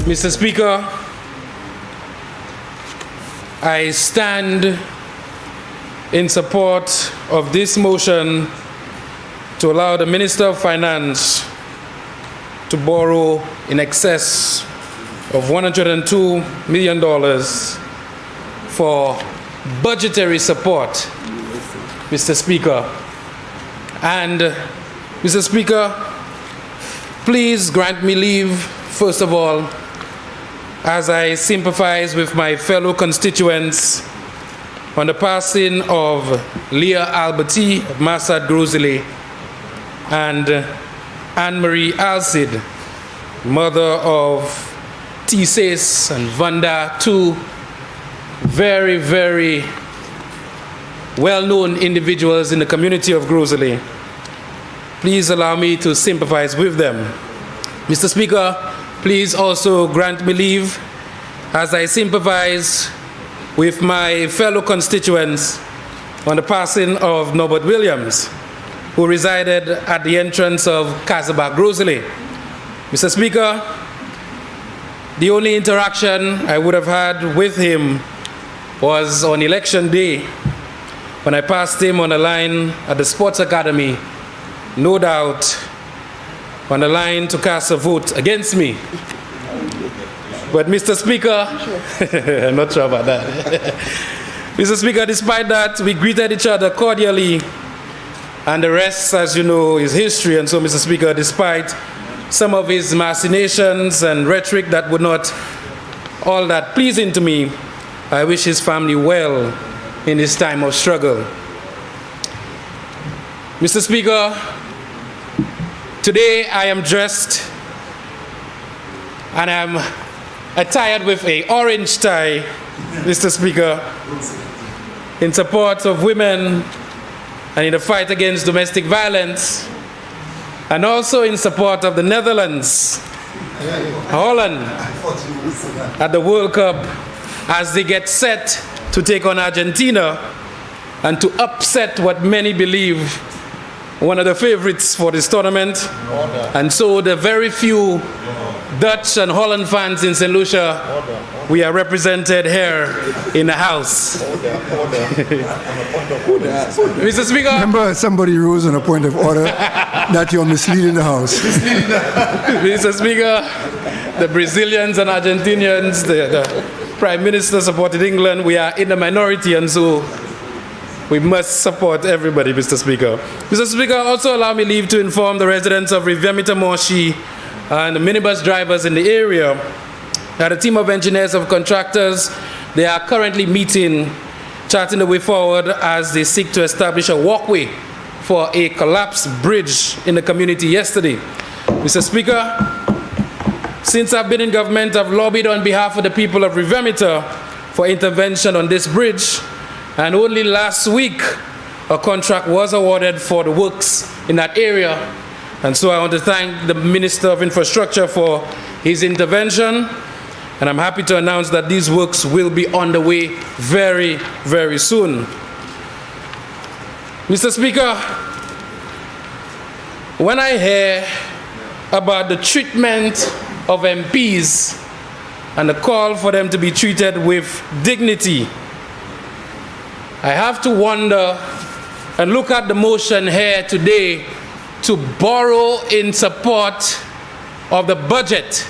Mr. Speaker, I stand in support of this motion to allow the Minister of Finance to borrow in excess of $102 million for budgetary support, Mr. Speaker. And, Mr. Speaker, please grant me leave, first of all, as I sympathize with my fellow constituents on the passing of Leah Alberti of Massad Grosile and Anne-Marie Alcid, mother of Thesis and Vanda, two very, very well-known individuals in the community of Grosile. Please allow me to sympathize with them. Mr. Speaker, please also grant me leave as I sympathize with my fellow constituents on the passing of Norbert Williams, who resided at the entrance of Casabah, Grosile. Mr. Speaker, the only interaction I would have had with him was on election day when I passed him on the line at the Sports Academy, no doubt on the line to cast a vote against me. But Mr. Speaker, I'm not sure about that. Mr. Speaker, despite that, we greeted each other cordially, and the rest, as you know, is history. And so, Mr. Speaker, despite some of his machinations and rhetoric that were not all that pleasing to me, I wish his family well in this time of struggle. Mr. Speaker, today I am dressed and I'm attired with an orange tie, Mr. Speaker, in support of women and in the fight against domestic violence, and also in support of the Netherlands, Holland, at the World Cup as they get set to take on Argentina and to upset what many believe one of the favorites for this tournament. And so the very few Dutch and Holland fans in St. Lucia, we are represented here in the House. Mr. Speaker. Remember, somebody rose on a point of order that you're misleading the House. Mr. Speaker, the Brazilians and Argentinians, the Prime Minister supported England. We are in the minority, and so we must support everybody, Mr. Speaker. Mr. Speaker, also allow me leave to inform the residents of Rivière Monchy and the minibus drivers in the area that a team of engineers of contractors, they are currently meeting, charting the way forward as they seek to establish a walkway for a collapsed bridge in the community yesterday. Mr. Speaker, since I've been in government, I've lobbied on behalf of the people of Rivière for intervention on this bridge. And only last week, a contract was awarded for the works in that area. And so I want to thank the Minister of Infrastructure for his intervention. And I'm happy to announce that these works will be on the way very, very soon. Mr. Speaker, when I hear about the treatment of MPs and the call for them to be treated with dignity, I have to wonder and look at the motion here today to borrow in support of the budget.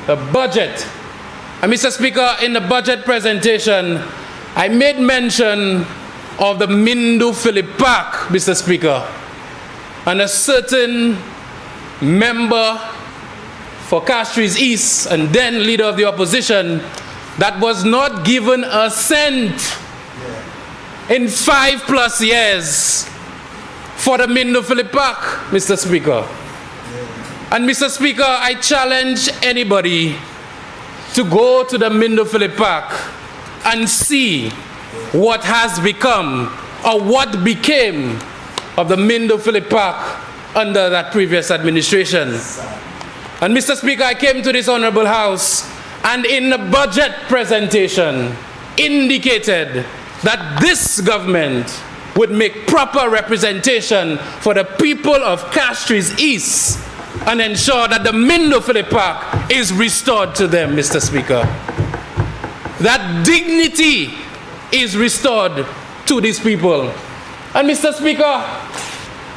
The budget. And Mr. Speaker, in the budget presentation, I made mention of the Mindu Philip Park, Mr. Speaker, and a certain member for Castries East and then leader of the opposition that was not given a cent in 5+ years for the Mindu Philip Park, Mr. Speaker. And Mr. Speaker, I challenge anybody to go to the Mindu Philip Park and see what has become or what became of the Mindu Philip Park under that previous administration. And Mr. Speaker, I came to this honorable House and in the budget presentation indicated that this government would make proper representation for the people of Castries East and ensure that the Mindofele Park is restored to them, Mr. Speaker. That dignity is restored to these people. And Mr. Speaker,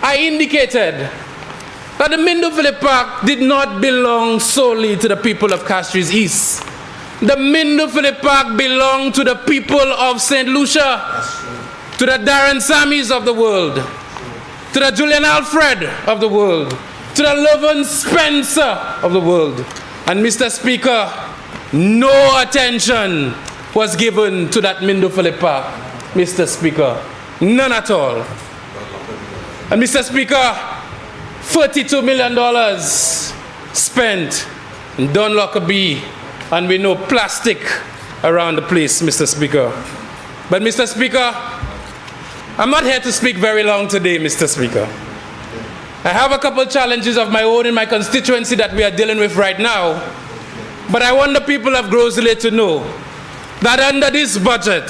I indicated that the Mindofele Park did not belong solely to the people of Castries East. The Mindofele Park belonged to the people of St. Lucia, to the Darren Samis of the world, to the Julian Alfred of the world, to the Lovan Spencer of the world. And Mr. Speaker, no attention was given to that Mindofele Park, Mr. Speaker. None at all. And Mr. Speaker, $32 million spent in Don Lockerbie, and we know plastic around the place, Mr. Speaker. But Mr. Speaker, I'm not here to speak very long today, Mr. Speaker. I have a couple challenges of my own in my constituency that we are dealing with right now. But I want the people of Grosley to know that under this budget,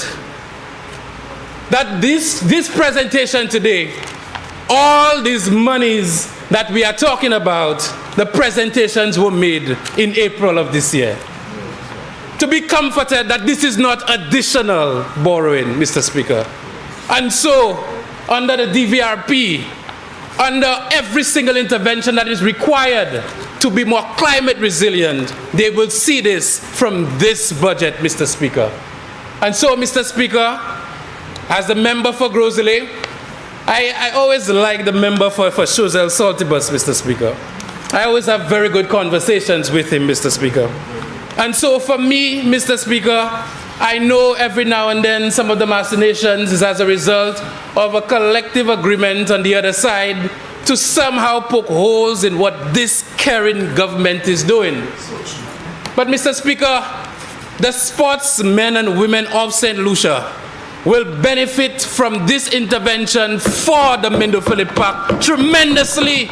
that this presentation today, all these monies that we are talking about, the presentations were made in April of this year. To be comforted that this is not additional borrowing, Mr. Speaker. And so, under the DVRP, under every single intervention that is required to be more climate resilient, they will see this from this budget, Mr. Speaker. And so, Mr. Speaker, as the member for Grosley, I always like the member for Choiseul Saltibus, Mr. Speaker. I always have very good conversations with him, Mr. Speaker. And so for me, Mr. Speaker, I know every now and then some of the machinations is as a result of a collective agreement on the other side to somehow poke holes in what this caring government is doing. But Mr. Speaker, the sportsmen and women of St. Lucia will benefit from this intervention for the Mindofele Park tremendously,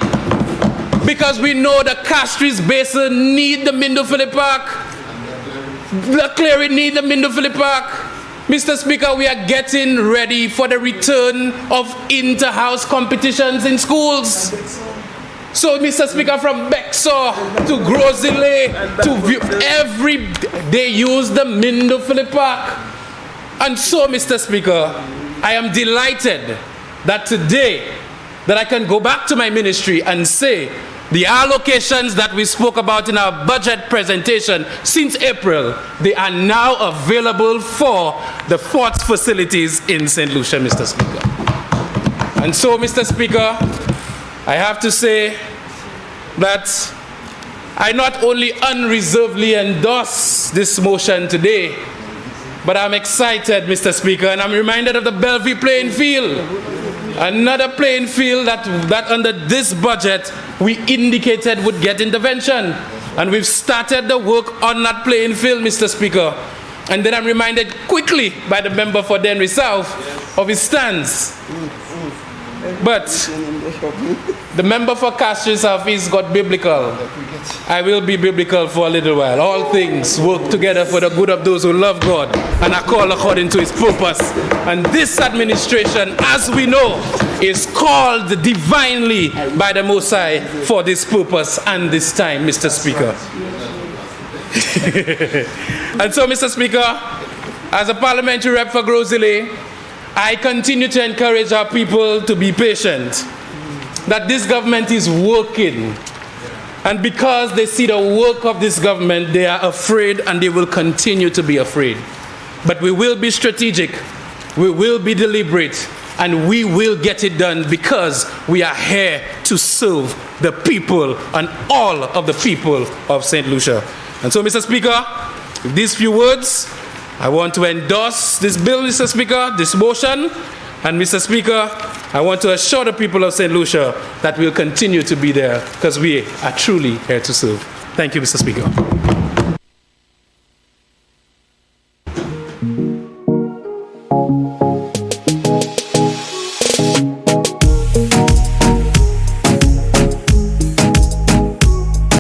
because we know the Castries Basin need the Mindofele Park. The Cleary need the Mindofele Park. Mr. Speaker, we are getting ready for the return of inter-house competitions in schools. So, Mr. Speaker, from Bexar to Grosley to they use the Mindofele Park. And so, Mr. Speaker, I am delighted that today that I can go back to my ministry and say the allocations that we spoke about in our budget presentation since April, they are now available for the sports facilities in St. Lucia, Mr. Speaker. And so, Mr. Speaker, I have to say that I not only unreservedly endorse this motion today, but I'm excited, Mr. Speaker, and I'm reminded of the Bellevue playing field. Another playing field that under this budget we indicated would get intervention. And we've started the work on that playing field, Mr. Speaker. And then I'm reminded quickly by the member for Denry South of his stance. But the member for Castries South East got biblical. I will be biblical for a little while. All things work together for the good of those who love God and are called according to his purpose. And this administration, as we know, is called divinely by the Most High for this purpose and this time, Mr. Speaker. And so, Mr. Speaker, as a parliamentary rep for Grosley, I continue to encourage our people to be patient, that this government is working. And because they see the work of this government, they are afraid and they will continue to be afraid. But we will be strategic, we will be deliberate, and we will get it done because we are here to serve the people and all of the people of St. Lucia. And so, Mr. Speaker, with these few words, I want to endorse this bill, Mr. Speaker, this motion. And Mr. Speaker, I want to assure the people of St. Lucia that we'll continue to be there because we are truly here to serve. Thank you, Mr. Speaker.